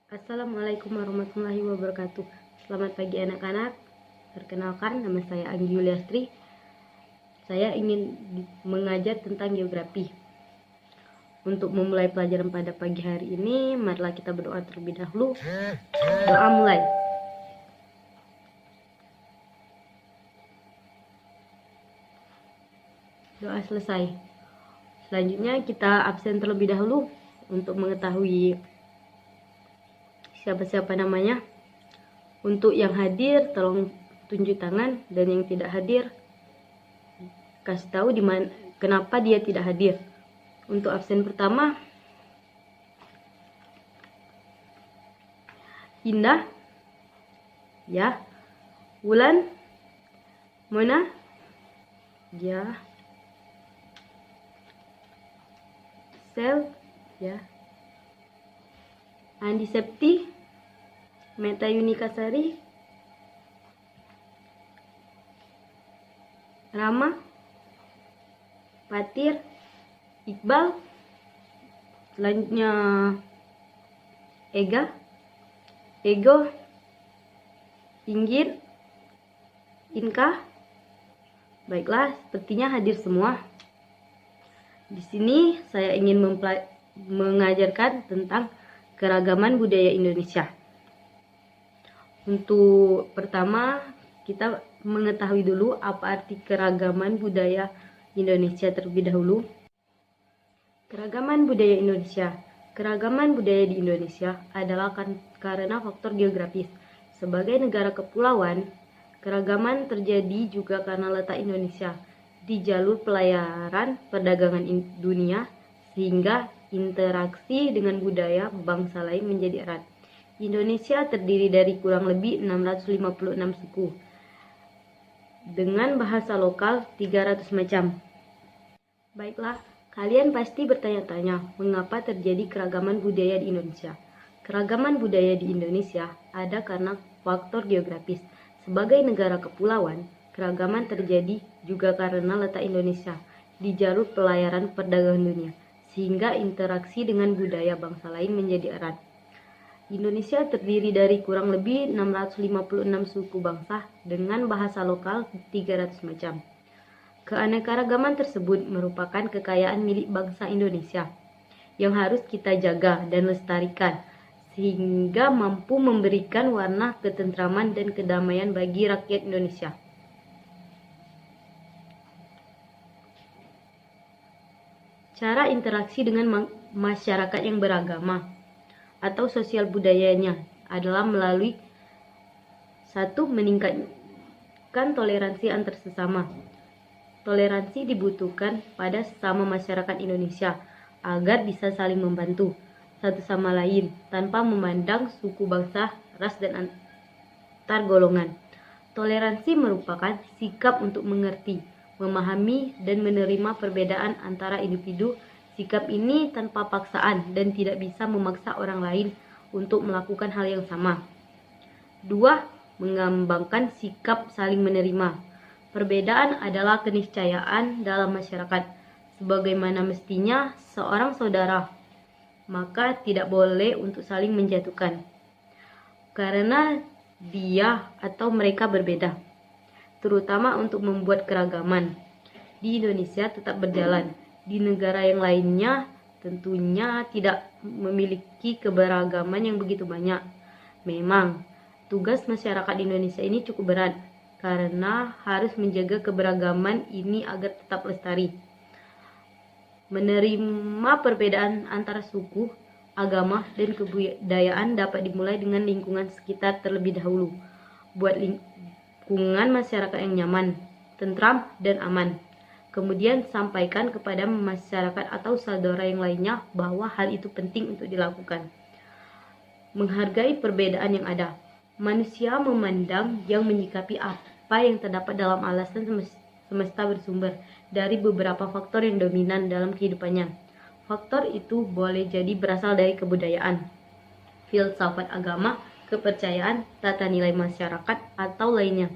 Assalamualaikum warahmatullahi wabarakatuh. Selamat pagi anak-anak. Perkenalkan, nama saya Anggi Yuliastri. Saya ingin mengajar tentang geografi. Untuk memulai pelajaran pada pagi hari ini, marilah kita berdoa terlebih dahulu. Doa mulai. Doa selesai. Selanjutnya kita absen terlebih dahulu untuk mengetahui siapa-siapa namanya. Untuk yang hadir tolong tunjuk tangan, dan yang tidak hadir kasih tahu di mana kenapa dia tidak hadir. Untuk absen pertama, Indah, ya. Wulan, Mona, ya. Sel, ya. Andi Septi, Meta Yunikasari, Rama, Patir, Iqbal, selanjutnya Ega, Ego, Inggit, Inka. Baiklah, sepertinya hadir semua. Di sini saya ingin mengajarkan tentang keragaman budaya Indonesia. Untuk pertama, kita mengetahui dulu apa arti keragaman budaya Indonesia terlebih dahulu. Keragaman budaya Indonesia. Keragaman budaya di Indonesia adalah karena faktor geografis. Sebagai negara kepulauan, keragaman terjadi juga karena letak Indonesia di jalur pelayaran perdagangan dunia, sehingga interaksi dengan budaya bangsa lain menjadi erat. Indonesia terdiri dari kurang lebih 656 suku dengan bahasa lokal 300 macam. Baiklah, kalian pasti bertanya-tanya mengapa terjadi keragaman budaya di Indonesia. Keragaman budaya di Indonesia ada karena faktor geografis. Sebagai negara kepulauan, keragaman terjadi juga karena letak Indonesia di jalur pelayaran perdagangan dunia, sehingga interaksi dengan budaya bangsa lain menjadi erat. Indonesia terdiri dari kurang lebih 656 suku bangsa dengan bahasa lokal 300 macam. Keanekaragaman tersebut merupakan kekayaan milik bangsa Indonesia yang harus kita jaga dan lestarikan, sehingga mampu memberikan warna ketentraman dan kedamaian bagi rakyat Indonesia. Cara interaksi dengan masyarakat yang beragama atau sosial budayanya adalah melalui satu, meningkatkan toleransi antar sesama. Toleransi dibutuhkan pada sesama masyarakat Indonesia agar bisa saling membantu satu sama lain tanpa memandang suku, bangsa, ras, dan antar golongan. Toleransi merupakan sikap untuk mengerti, memahami, dan menerima perbedaan antara individu. Sikap ini tanpa paksaan dan tidak bisa memaksa orang lain untuk melakukan hal yang sama. 2. Mengembangkan sikap saling menerima. Perbedaan adalah keniscayaan dalam masyarakat. Sebagaimana mestinya seorang saudara, maka tidak boleh untuk saling menjatuhkan karena dia atau mereka berbeda, terutama untuk membuat keragaman di Indonesia tetap berjalan. Di negara yang lainnya tentunya tidak memiliki keberagaman yang begitu banyak. Memang tugas masyarakat Indonesia ini cukup berat karena harus menjaga keberagaman ini agar tetap lestari. Menerima perbedaan antara suku, agama, dan kebudayaan dapat dimulai dengan lingkungan sekitar terlebih dahulu. Buat lingkungan masyarakat yang nyaman, tentram, dan aman. Kemudian sampaikan kepada masyarakat atau saudara yang lainnya bahwa hal itu penting untuk dilakukan. Menghargai perbedaan yang ada. Manusia memandang yang menyikapi apa yang terdapat dalam alasan semesta bersumber dari beberapa faktor yang dominan dalam kehidupannya. Faktor itu boleh jadi berasal dari kebudayaan, filsafat agama, kepercayaan, tata nilai masyarakat, atau lainnya.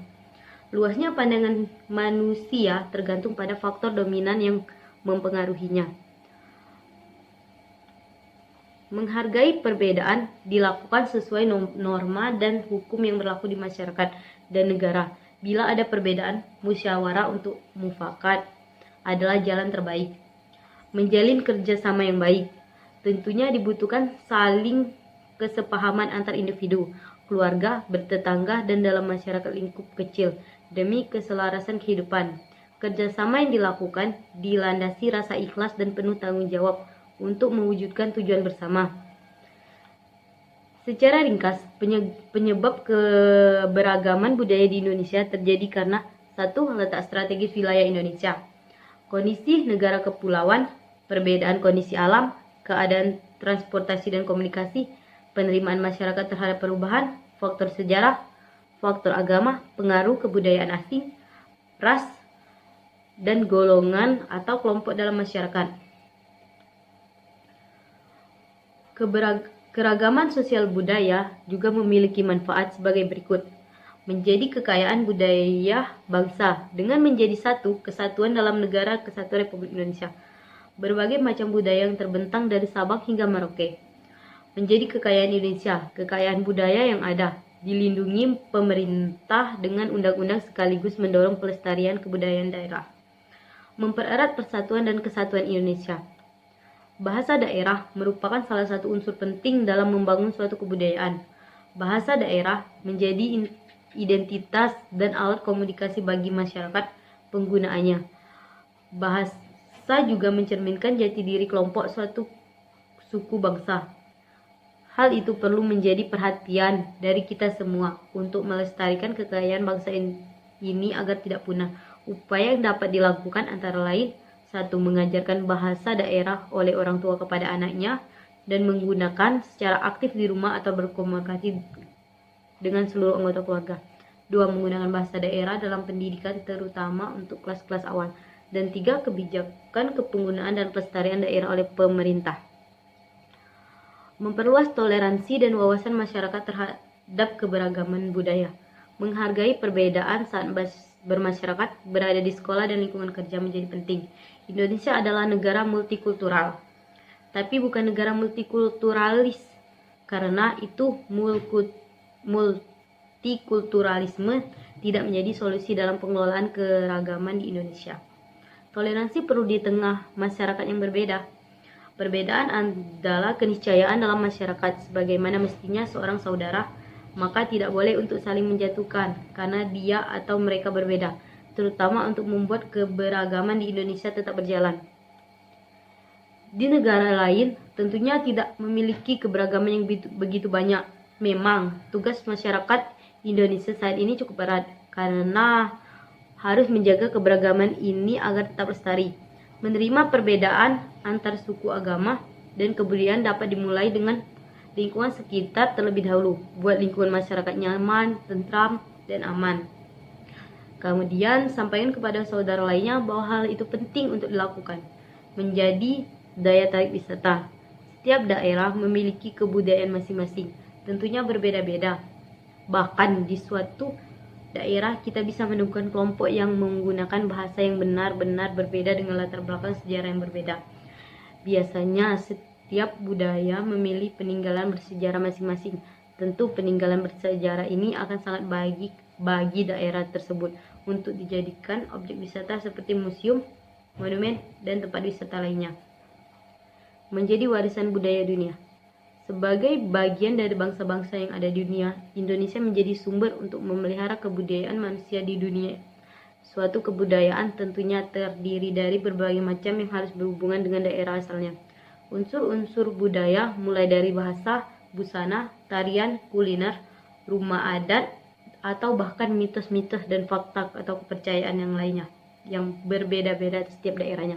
Luasnya pandangan manusia tergantung pada faktor dominan yang mempengaruhinya. Menghargai perbedaan dilakukan sesuai norma dan hukum yang berlaku di masyarakat dan negara. Bila ada perbedaan, musyawarah untuk mufakat adalah jalan terbaik. Menjalin kerjasama yang baik. Tentunya dibutuhkan saling kesepahaman antar individu, keluarga, bertetangga, dan dalam masyarakat lingkup kecil demi keselarasan kehidupan. Kerjasama yang dilakukan dilandasi rasa ikhlas dan penuh tanggung jawab untuk mewujudkan tujuan bersama. Secara ringkas, penyebab keberagaman budaya di Indonesia terjadi karena satu, letak strategis wilayah Indonesia, kondisi negara kepulauan, perbedaan kondisi alam, keadaan transportasi dan komunikasi, penerimaan masyarakat terhadap perubahan, faktor sejarah, faktor agama, pengaruh kebudayaan asing, ras, dan golongan atau kelompok dalam masyarakat. Keragaman sosial budaya juga memiliki manfaat sebagai berikut. Menjadi kekayaan budaya bangsa dengan menjadi satu kesatuan dalam negara kesatuan Republik Indonesia. Berbagai macam budaya yang terbentang dari Sabang hingga Merauke. Menjadi kekayaan Indonesia, kekayaan budaya yang ada, dilindungi pemerintah dengan undang-undang sekaligus mendorong pelestarian kebudayaan daerah. Mempererat persatuan dan kesatuan Indonesia. Bahasa daerah merupakan salah satu unsur penting dalam membangun suatu kebudayaan. Bahasa daerah menjadi identitas dan alat komunikasi bagi masyarakat penggunaannya. Bahasa juga mencerminkan jati diri kelompok suatu suku bangsa. Hal itu perlu menjadi perhatian dari kita semua untuk melestarikan kekayaan bangsa ini agar tidak punah. Upaya yang dapat dilakukan antara lain: 1. Mengajarkan bahasa daerah oleh orang tua kepada anaknya dan menggunakan secara aktif di rumah atau berkomunikasi dengan seluruh anggota keluarga. 2. Menggunakan bahasa daerah dalam pendidikan terutama untuk kelas-kelas awal. Dan 3. Kebijakan kepenggunaan dan pelestarian daerah oleh pemerintah. Memperluas toleransi dan wawasan masyarakat terhadap keberagaman budaya. Menghargai perbedaan saat bermasyarakat, berada di sekolah dan lingkungan kerja menjadi penting. Indonesia adalah negara multikultural, tapi bukan negara multikulturalis, karena itu multikulturalisme tidak menjadi solusi dalam pengelolaan keragaman di Indonesia. Toleransi perlu di tengah masyarakat yang berbeda. Perbedaan adalah keniscayaan dalam masyarakat, sebagaimana mestinya seorang saudara, maka tidak boleh untuk saling menjatuhkan karena dia atau mereka berbeda, terutama untuk membuat keberagaman di Indonesia tetap berjalan. Di negara lain tentunya tidak memiliki keberagaman yang begitu banyak. Memang tugas masyarakat Indonesia saat ini cukup berat karena harus menjaga keberagaman ini agar tetap lestari. Menerima perbedaan antar suku, agama, dan kebudayaan dapat dimulai dengan lingkungan sekitar terlebih dahulu, buat lingkungan masyarakat nyaman, tentram, dan aman. Kemudian sampaikan kepada saudara lainnya bahwa hal itu penting untuk dilakukan. Menjadi daya tarik wisata. Setiap daerah memiliki kebudayaan masing-masing, tentunya berbeda-beda. Bahkan di suatu daerah kita bisa menemukan kelompok yang menggunakan bahasa yang benar-benar berbeda dengan latar belakang sejarah yang berbeda. Biasanya setiap budaya memilih peninggalan bersejarah masing-masing. Tentu peninggalan bersejarah ini akan sangat bagi daerah tersebut untuk dijadikan objek wisata seperti museum, monumen, dan tempat wisata lainnya. Menjadi warisan budaya dunia. Sebagai bagian dari bangsa-bangsa yang ada di dunia, Indonesia menjadi sumber untuk memelihara kebudayaan manusia di dunia. Suatu kebudayaan tentunya terdiri dari berbagai macam yang harus berhubungan dengan daerah asalnya. Unsur-unsur budaya mulai dari bahasa, busana, tarian, kuliner, rumah adat, atau bahkan mitos-mitos dan fakta atau kepercayaan yang lainnya yang berbeda-beda setiap daerahnya.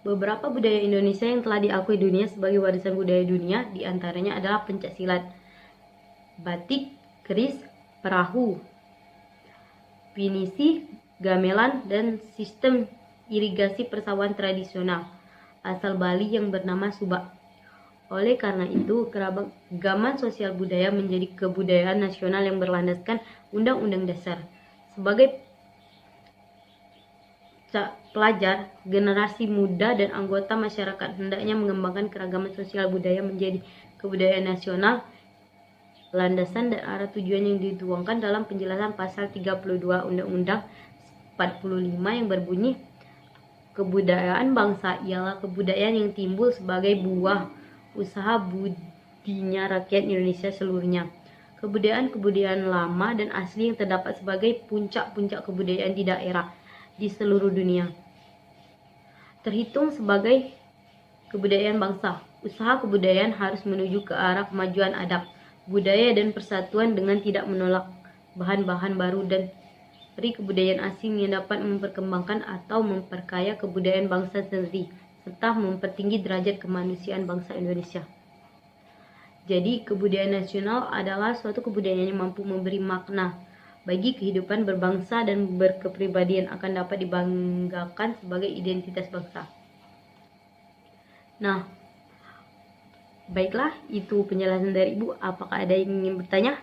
Beberapa budaya Indonesia yang telah diakui dunia sebagai warisan budaya dunia diantaranya adalah pencaksilat, batik, keris, perahu, pinisi, gamelan, dan sistem irigasi persawahan tradisional asal Bali yang bernama subak. Oleh karena itu, keragaman sosial budaya menjadi kebudayaan nasional yang berlandaskan Undang-Undang Dasar. pelajar, generasi muda, dan anggota masyarakat hendaknya mengembangkan keragaman sosial budaya menjadi kebudayaan nasional, landasan dan arah tujuan yang dituangkan dalam penjelasan pasal 32 Undang-Undang 45 yang berbunyi, kebudayaan bangsa ialah kebudayaan yang timbul sebagai buah usaha budinya rakyat Indonesia seluruhnya. Kebudayaan-kebudayaan lama dan asli yang terdapat sebagai puncak-puncak kebudayaan di daerah di seluruh dunia terhitung sebagai kebudayaan bangsa. Usaha kebudayaan harus menuju ke arah kemajuan adab, budaya, dan persatuan dengan tidak menolak bahan-bahan baru dan dari kebudayaan asing yang dapat memperkembangkan atau memperkaya kebudayaan bangsa sendiri serta mempertinggi derajat kemanusiaan bangsa Indonesia. Jadi, kebudayaan nasional adalah suatu kebudayaan yang mampu memberi makna bagi kehidupan berbangsa dan berkepribadian, akan dapat dibanggakan sebagai identitas bangsa. Nah, baiklah, itu penjelasan dari Ibu. Apakah ada yang ingin bertanya?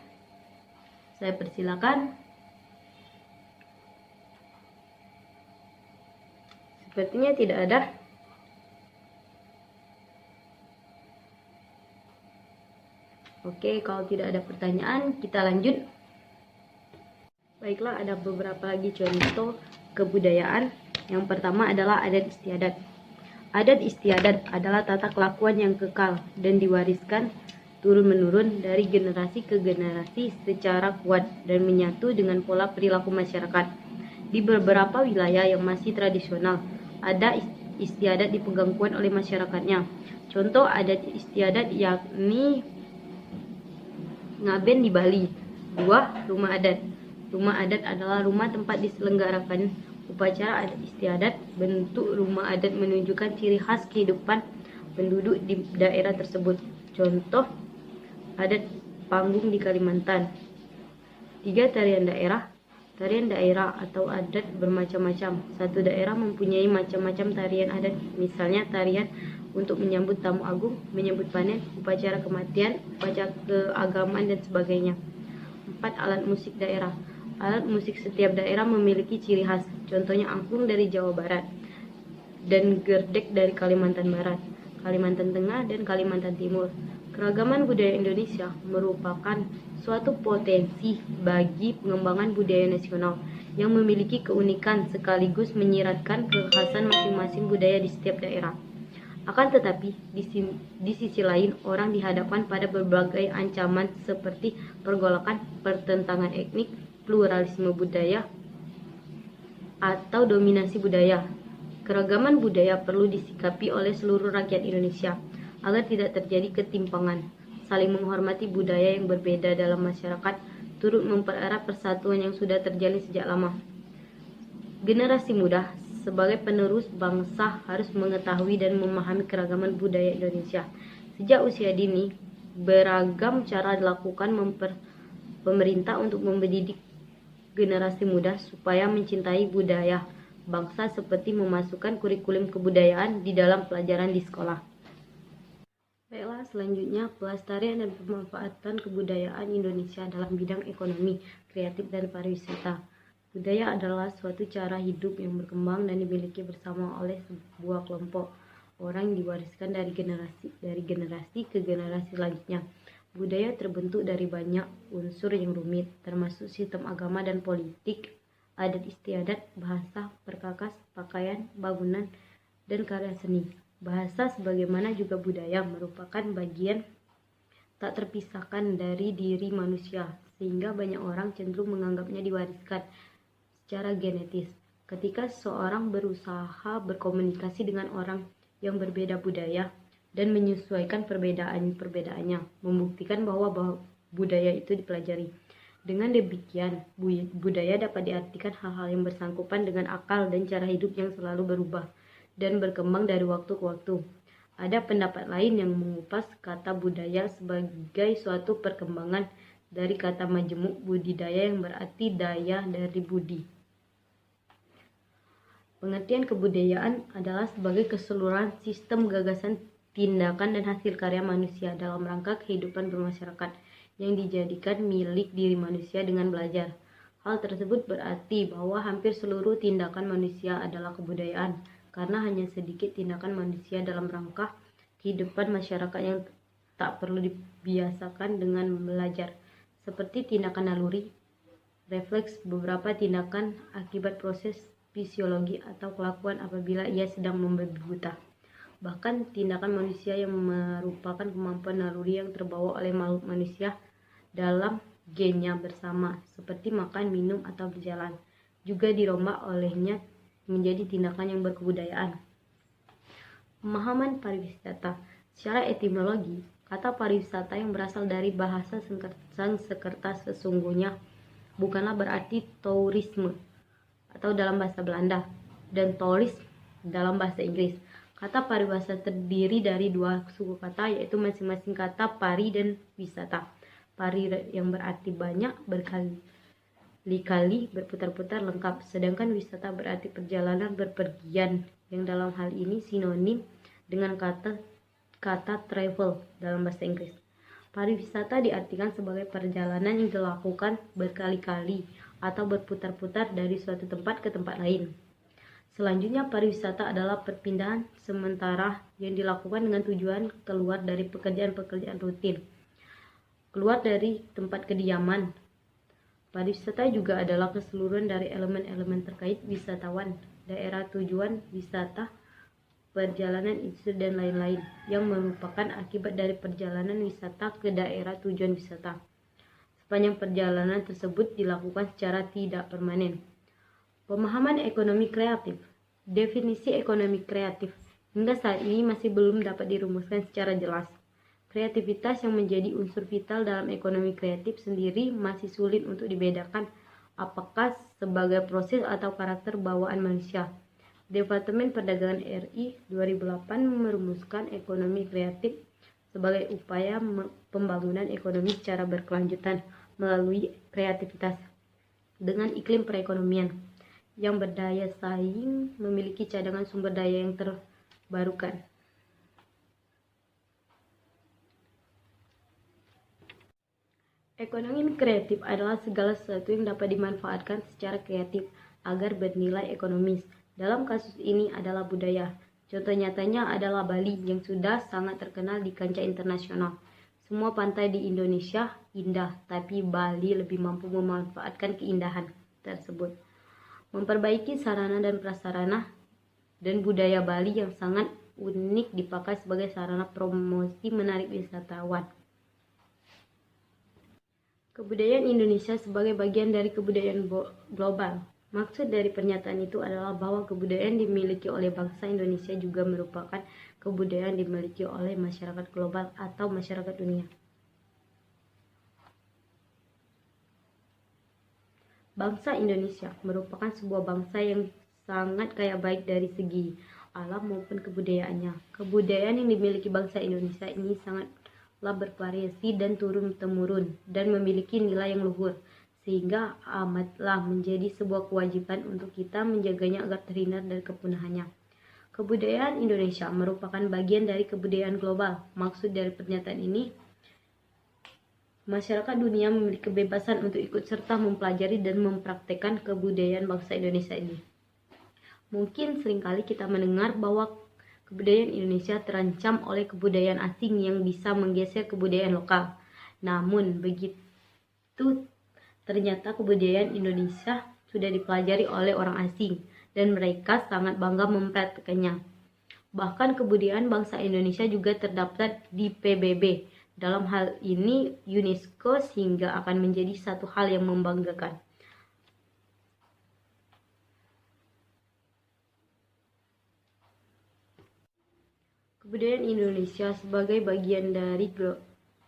Saya persilakan. Sepertinya tidak ada. Oke, kalau tidak ada pertanyaan, kita lanjut. Baiklah, ada beberapa lagi contoh kebudayaan. Yang pertama adalah adat istiadat. Adat istiadat adalah tata kelakuan yang kekal dan diwariskan turun-menurun dari generasi ke generasi secara kuat dan menyatu dengan pola perilaku masyarakat. Di beberapa wilayah yang masih tradisional, adat istiadat dipegang kuat oleh masyarakatnya. Contoh adat istiadat yakni ngaben di Bali. 2. Rumah adat. Rumah adat adalah rumah tempat diselenggarakan upacara adat istiadat. Bentuk rumah adat menunjukkan ciri khas kehidupan penduduk di daerah tersebut. Contoh adat panggung di Kalimantan. 3. Tarian daerah. Tarian daerah atau adat bermacam-macam. Satu daerah mempunyai macam-macam tarian adat, misalnya tarian untuk menyambut tamu agung, menyambut panen, upacara kematian, upacara keagamaan, dan sebagainya. 4. Alat musik daerah. Alat musik setiap daerah memiliki ciri khas, contohnya angklung dari Jawa Barat dan gerdek dari Kalimantan Barat, Kalimantan Tengah, dan Kalimantan Timur. Keragaman budaya Indonesia merupakan suatu potensi bagi pengembangan budaya nasional yang memiliki keunikan sekaligus menyiratkan kekhasan masing-masing budaya di setiap daerah. Akan tetapi, di sisi lain, orang dihadapkan pada berbagai ancaman seperti pergolakan, pertentangan etnik, pluralisme budaya, atau dominasi budaya. Keragaman budaya perlu disikapi oleh seluruh rakyat Indonesia agar tidak terjadi ketimpangan. Saling menghormati budaya yang berbeda dalam masyarakat turut mempererat persatuan yang sudah terjalin sejak lama. Generasi muda sebagai penerus bangsa harus mengetahui dan memahami keragaman budaya Indonesia. Sejak usia dini, beragam cara dilakukan pemerintah untuk mendidik generasi muda supaya mencintai budaya bangsa, seperti memasukkan kurikulum kebudayaan di dalam pelajaran di sekolah. Baiklah, selanjutnya pelestarian dan pemanfaatan kebudayaan Indonesia dalam bidang ekonomi, kreatif, dan pariwisata. Budaya adalah suatu cara hidup yang berkembang dan dimiliki bersama oleh sebuah kelompok orang yang diwariskan dari generasi ke generasi selanjutnya. Budaya terbentuk dari banyak unsur yang rumit, termasuk sistem agama dan politik, adat istiadat, bahasa, perkakas, pakaian, bangunan, dan karya seni. Bahasa sebagaimana juga budaya merupakan bagian tak terpisahkan dari diri manusia, sehingga banyak orang cenderung menganggapnya diwariskan secara genetis. Ketika seseorang berusaha berkomunikasi dengan orang yang berbeda budaya dan menyesuaikan perbedaannya, membuktikan bahwa budaya itu dipelajari. Dengan demikian, budaya dapat diartikan hal-hal yang bersangkutan dengan akal dan cara hidup yang selalu berubah dan berkembang dari waktu ke waktu. Ada pendapat lain yang mengupas kata budaya sebagai suatu perkembangan dari kata majemuk budidaya yang berarti daya dari budi. Pengertian kebudayaan adalah sebagai keseluruhan sistem gagasan, tindakan, dan hasil karya manusia dalam rangka kehidupan bermasyarakat yang dijadikan milik diri manusia dengan belajar. Hal tersebut berarti bahwa hampir seluruh tindakan manusia adalah kebudayaan, karena hanya sedikit tindakan manusia dalam rangka kehidupan masyarakat yang tak perlu dibiasakan dengan belajar, seperti tindakan naluri, refleks, beberapa tindakan akibat proses fisiologi atau kelakuan apabila ia sedang membabi buta. Bahkan tindakan manusia yang merupakan kemampuan naluri yang terbawa oleh makhluk manusia dalam gennya bersama, seperti makan, minum, atau berjalan, juga dirombak olehnya menjadi tindakan yang berkebudayaan. Pemahaman pariwisata. Secara etimologi, kata pariwisata yang berasal dari bahasa Sanskerta sesungguhnya bukanlah berarti tourisme atau dalam bahasa Belanda dan tourism dalam bahasa Inggris. Kata pariwisata terdiri dari dua suku kata, yaitu masing-masing kata pari dan wisata. Pari yang berarti banyak, berkali-kali, berputar-putar, lengkap. Sedangkan wisata berarti perjalanan, berpergian, yang dalam hal ini sinonim dengan kata travel dalam bahasa Inggris. Pariwisata diartikan sebagai perjalanan yang dilakukan berkali-kali atau berputar-putar dari suatu tempat ke tempat lain. Selanjutnya, pariwisata adalah perpindahan sementara yang dilakukan dengan tujuan keluar dari pekerjaan-pekerjaan rutin, keluar dari tempat kediaman. Pariwisata juga adalah keseluruhan dari elemen-elemen terkait wisatawan, daerah tujuan wisata, perjalanan itu dan lain-lain yang merupakan akibat dari perjalanan wisata ke daerah tujuan wisata. Sepanjang perjalanan tersebut dilakukan secara tidak permanen. Pemahaman ekonomi kreatif. Definisi ekonomi kreatif hingga saat ini masih belum dapat dirumuskan secara jelas. Kreativitas yang menjadi unsur vital dalam ekonomi kreatif sendiri masih sulit untuk dibedakan apakah sebagai proses atau karakter bawaan manusia. Departemen Perdagangan RI 2008 merumuskan ekonomi kreatif sebagai upaya pembangunan ekonomi secara berkelanjutan melalui kreativitas dengan iklim perekonomian yang berdaya saing, memiliki cadangan sumber daya yang terbarukan. Ekonomi kreatif adalah segala sesuatu yang dapat dimanfaatkan secara kreatif agar bernilai ekonomis. Dalam kasus ini adalah budaya. Contoh nyatanya adalah Bali yang sudah sangat terkenal di kancah internasional. Semua pantai di Indonesia indah, tapi Bali lebih mampu memanfaatkan keindahan tersebut. Memperbaiki sarana dan prasarana dan budaya Bali yang sangat unik dipakai sebagai sarana promosi menarik wisatawan. Kebudayaan Indonesia sebagai bagian dari kebudayaan global. Maksud dari pernyataan itu adalah bahwa kebudayaan dimiliki oleh bangsa Indonesia juga merupakan kebudayaan dimiliki oleh masyarakat global atau masyarakat dunia. Bangsa Indonesia merupakan sebuah bangsa yang sangat kaya baik dari segi alam maupun kebudayaannya. Kebudayaan yang dimiliki bangsa Indonesia ini sangatlah bervariasi dan turun-temurun dan memiliki nilai yang luhur, sehingga amatlah menjadi sebuah kewajiban untuk kita menjaganya agar terhindar dari kepunahannya. Kebudayaan Indonesia merupakan bagian dari kebudayaan global. Maksud dari pernyataan ini, masyarakat dunia memiliki kebebasan untuk ikut serta mempelajari dan mempraktekkan kebudayaan bangsa Indonesia ini. Mungkin seringkali kita mendengar bahwa kebudayaan Indonesia terancam oleh kebudayaan asing yang bisa menggeser kebudayaan lokal. Namun begitu, ternyata kebudayaan Indonesia sudah dipelajari oleh orang asing dan mereka sangat bangga mempraktikkannya. Bahkan kebudayaan bangsa Indonesia juga terdaftar di PBB. Dalam hal ini UNESCO, sehingga akan menjadi satu hal yang membanggakan. Kebudayaan Indonesia sebagai bagian dari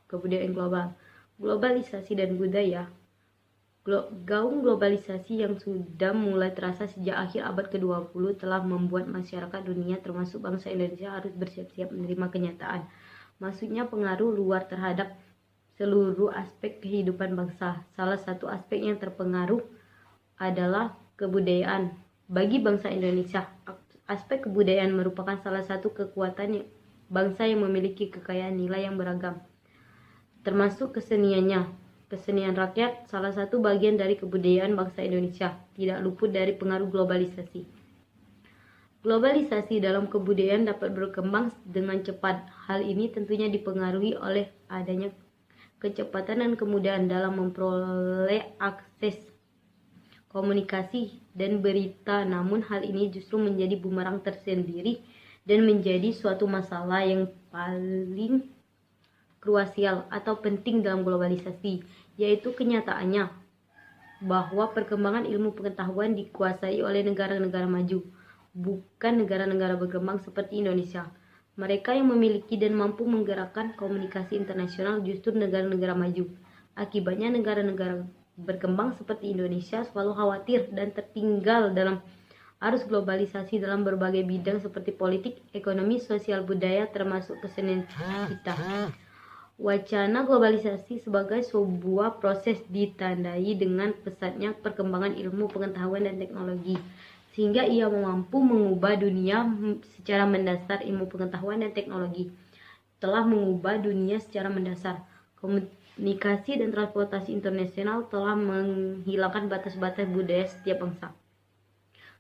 kebudayaan global. Globalisasi dan budaya. Gaung globalisasi yang sudah mulai terasa sejak akhir abad ke-20 telah membuat masyarakat dunia termasuk bangsa Indonesia harus bersiap-siap menerima kenyataan. Maksudnya pengaruh luar terhadap seluruh aspek kehidupan bangsa. Salah satu aspek yang terpengaruh adalah kebudayaan. Bagi bangsa Indonesia, aspek kebudayaan merupakan salah satu kekuatan bangsa yang memiliki kekayaan nilai yang beragam, termasuk keseniannya. kesenian rakyat salah satu bagian dari kebudayaan bangsa Indonesia, tidak luput dari pengaruh globalisasi. Globalisasi dalam kebudayaan dapat berkembang dengan cepat. Hal ini tentunya dipengaruhi oleh adanya kecepatan dan kemudahan dalam memperoleh akses komunikasi dan berita. Namun hal ini justru menjadi bumerang tersendiri dan menjadi suatu masalah yang paling krusial atau penting dalam globalisasi, yaitu kenyataannya bahwa perkembangan ilmu pengetahuan dikuasai oleh negara-negara maju, bukan negara-negara berkembang seperti Indonesia. Mereka yang memiliki dan mampu menggerakkan komunikasi internasional justru negara-negara maju. Akibatnya negara-negara berkembang seperti Indonesia selalu khawatir dan tertinggal dalam arus globalisasi dalam berbagai bidang seperti politik, ekonomi, sosial, budaya, termasuk kesenian kita. Wacana globalisasi sebagai sebuah proses ditandai dengan pesatnya perkembangan ilmu pengetahuan dan teknologi, sehingga ia mampu mengubah dunia secara mendasar. Ilmu pengetahuan dan teknologi telah mengubah dunia secara mendasar. Komunikasi dan transportasi internasional telah menghilangkan batas-batas budaya setiap bangsa.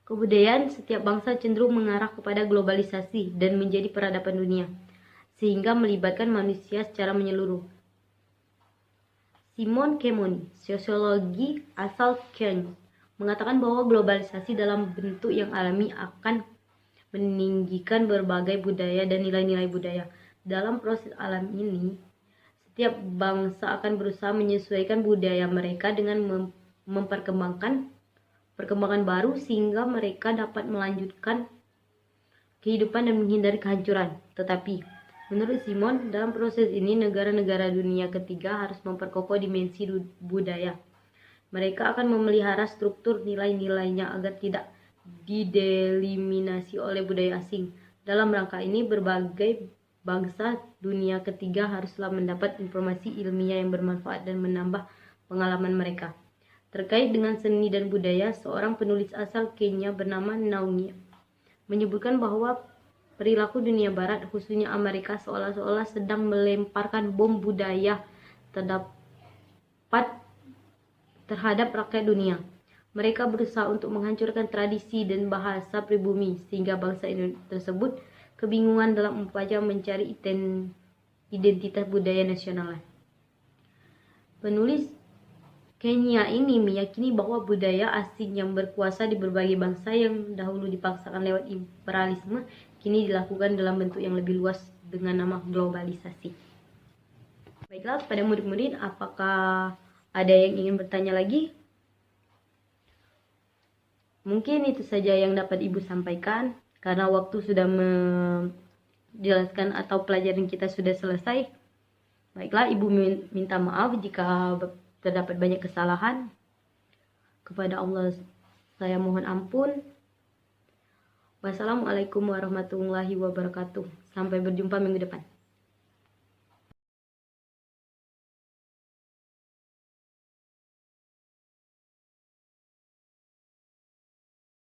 Kebudayaan setiap bangsa cenderung mengarah kepada globalisasi dan menjadi peradaban dunia, sehingga melibatkan manusia secara menyeluruh. Simon Kemoni, sosiologi asal Kenya, mengatakan bahwa globalisasi dalam bentuk yang alami akan meninggikan berbagai budaya dan nilai-nilai budaya. Dalam proses alam ini, setiap bangsa akan berusaha menyesuaikan budaya mereka dengan memperkembangkan perkembangan baru sehingga mereka dapat melanjutkan kehidupan dan menghindari kehancuran. Tetapi menurut Simon, dalam proses ini negara-negara dunia ketiga harus memperkokoh dimensi budaya. Mereka akan memelihara struktur nilai-nilainya agar tidak dideliminasi oleh budaya asing. Dalam rangka ini, berbagai bangsa dunia ketiga haruslah mendapat informasi ilmiah yang bermanfaat dan menambah pengalaman mereka. Terkait dengan seni dan budaya, seorang penulis asal Kenya bernama Naomi menyebutkan bahwa perilaku dunia barat, khususnya Amerika, seolah-olah sedang melemparkan bom budaya terhadap rakyat dunia. Mereka berusaha untuk menghancurkan tradisi dan bahasa pribumi, sehingga bangsa tersebut kebingungan dalam upaya mencari identitas budaya nasional. Penulis Kenya ini meyakini bahwa budaya asing yang berkuasa di berbagai bangsa yang dahulu dipaksakan lewat imperialisme kini dilakukan dalam bentuk yang lebih luas dengan nama globalisasi. Baiklah, pada murid-murid, apakah ada yang ingin bertanya lagi? Mungkin itu saja yang dapat Ibu sampaikan, karena waktu sudah menjelaskan atau pelajaran kita sudah selesai. Baiklah, Ibu minta maaf jika terdapat banyak kesalahan. Kepada Allah saya mohon ampun. Wassalamualaikum warahmatullahi wabarakatuh. Sampai berjumpa minggu depan.